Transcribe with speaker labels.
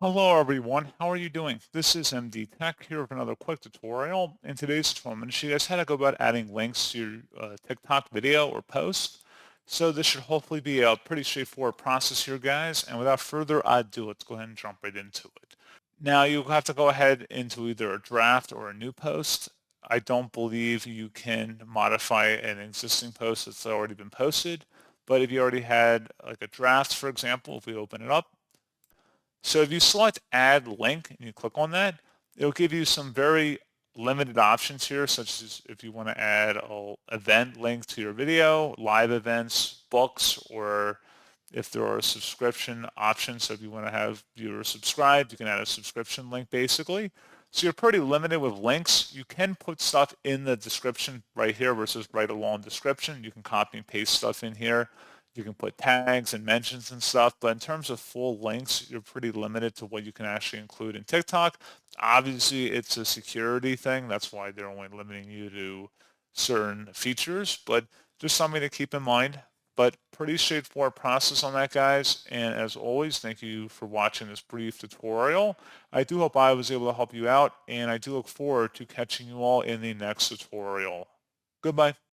Speaker 1: Hello everyone, how are you doing? This is MD Tech here with another quick tutorial. In today's tutorial, I'm going to show you guys how to go about adding links to your TikTok video or post. So this should hopefully be a pretty straightforward process here, guys. And without further ado, let's go ahead and jump right into it. Now you'll have to go ahead into either a draft or a new post. I don't believe you can modify an existing post that's already been posted. But if you already had like a draft, for example, if we open it up, so if you select add link and you click on that, it'll give you some very limited options here, such as if you want to add a event link to your video, live events, books, or if there are subscription options. So if you want to have viewers subscribed, you can add a subscription link basically. So you're pretty limited with links. You can put stuff in the description right here versus right along description. You can copy and paste stuff in here. You can put tags and mentions and stuff, but in terms of full links, you're pretty limited to what you can actually include in TikTok. Obviously, it's a security thing. That's why they're only limiting you to certain features, but just something to keep in mind. But pretty straightforward process on that, guys. And as always, thank you for watching this brief tutorial. I do hope I was able to help you out, and I do look forward to catching you all in the next tutorial. Goodbye.